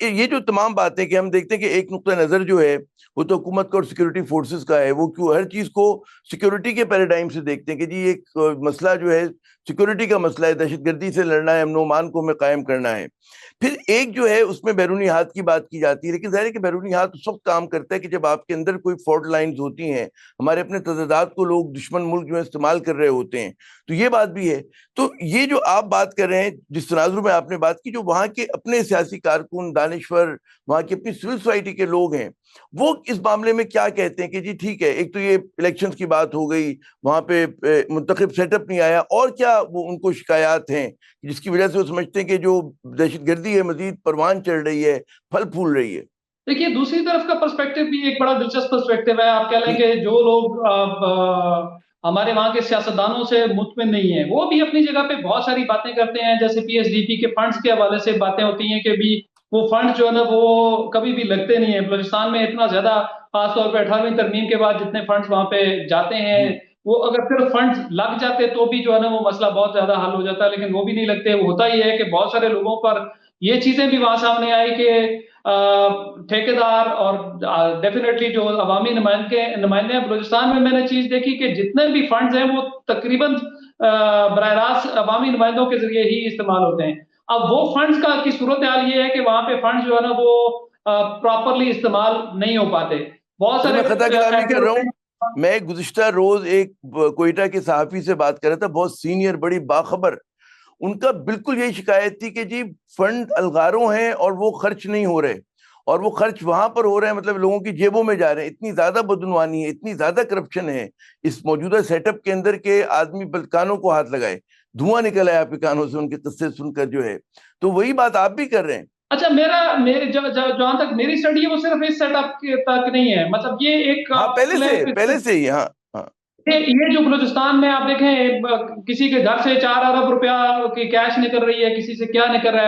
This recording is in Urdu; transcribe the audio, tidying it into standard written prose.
یہ جو تمام باتیں کہ ہم دیکھتے ہیں کہ ایک نقطہ نظر جو ہے وہ تو حکومت کا اور سیکورٹی فورسز کا ہے، وہ کیوں ہر چیز کو سیکورٹی کے پیراڈائم سے دیکھتے ہیں کہ جی ایک مسئلہ جو ہے سیکورٹی کا مسئلہ ہے، دہشت گردی سے لڑنا ہے، امن و امان کو ہمیں قائم کرنا ہے۔ پھر ایک جو ہے اس میں بیرونی ہاتھ کی بات کی جاتی ہے، لیکن ظاہر ہے کہ بیرونی ہاتھ اس وقت کام کرتا ہے کہ جب آپ کے اندر کوئی فالٹ لائنز ہوتی ہیں، ہمارے اپنے تضادات کو لوگ دشمن ملک جو ہے استعمال کر رہے ہوتے ہیں، تو یہ بات بھی ہے۔ تو یہ جو آپ بات کر رہے ہیں، جس تناظر میں آپ نے بات کی، جو وہاں کے اپنے سیاسی کارکن، دانشور، وہاں کی اپنی سول سوسائٹی کے لوگ ہیں، وہ اس معاملے میں کیا کہتے ہیں کہ جی ٹھیک ہے، ایک تو یہ الیکشنز کی بات ہو گئی، وہاں پہ منتخب سیٹ اپ نہیں آیا، اور کیا وہ ان کو شکایات ہیں جس کی وجہ سے وہ سمجھتے ہیں کہ جو دہشت گردی ہے مزید پروان چڑھ رہی ہے، پھل پھول رہی ہے۔ دیکھیے دوسری طرف کا پرسپیکٹو بھی ایک بڑا دلچسپ پرسپیکٹو ہے۔ آپ کہہ لیں کہ جو لوگ ہمارے وہاں کے سیاستدانوں سے مطمئن نہیں ہیں، وہ بھی اپنی جگہ پہ بہت ساری باتیں کرتے ہیں، جیسے پی ایس ڈی پی کے فنڈز کے حوالے سے باتیں ہوتی ہیں کہ بھی وہ فنڈ جو ہے نا وہ کبھی بھی لگتے نہیں ہیں۔ بلوچستان میں اتنا زیادہ، خاص طور پہ 18ویں ترمیم کے بعد جتنے فنڈز وہاں پہ جاتے ہیں، وہ اگر پھر فنڈز لگ جاتے تو بھی جو ہے نا وہ مسئلہ بہت زیادہ حل ہو جاتا ہے، لیکن وہ بھی نہیں لگتے۔ ہوتا ہی ہے کہ بہت سارے لوگوں پر یہ چیزیں بھی وہاں سامنے آئی کہ ٹھیکیدار اور ڈیفینیٹلی جو عوامی نمائندے ہیں بلوچستان میں نے چیز دیکھی کہ جتنے بھی فنڈز ہیں وہ تقریباً براہ راست عوامی نمائندوں کے ذریعے ہی استعمال ہوتے ہیں۔ اب وہ فنڈز کی صورتحال یہ ہے کہ وہاں پہ فنڈ جو ہے نا وہ پراپرلی استعمال نہیں ہو پاتے۔ بہت اچھا، سارے میں خطا کلامی ایسے کر رہا ہوتے ہوں، ہیں۔ میں گزشتہ روز ایک کوئٹہ کے صحافی سے بات کر رہا تھا، بہت سینئر، بڑی باخبر، ان کا بالکل یہی شکایت تھی کہ جی فنڈ الغاروں ہیں اور وہ خرچ نہیں ہو رہے، اور وہ خرچ وہاں پر ہو رہے ہیں، مطلب لوگوں کی جیبوں میں جا رہے ہیں۔ اتنی زیادہ بدعنوانی ہے، اتنی زیادہ کرپشن ہے اس موجودہ سیٹ اپ کے اندر کہ آدمی بس کانوں کو ہاتھ لگائے، دھواں نکل آیا آپ کے کانوں سے ان کے قصے سن کر جو ہے۔ تو وہی بات آپ بھی کر رہے ہیں۔ اچھا، میرے جہاں تک میری اسٹڈی ہے وہ صرف اس سیٹ اپ تک نہیں ہے، مطلب یہ ایک ہاں، پہلے سے ہی، ہاں ہاں۔ یہ جو بلوچستان میں آپ دیکھیں کسی کے گھر سے 4 ارب روپیہ کی کیش نکل رہی ہے، کسی سے کیا نکل رہا ہے۔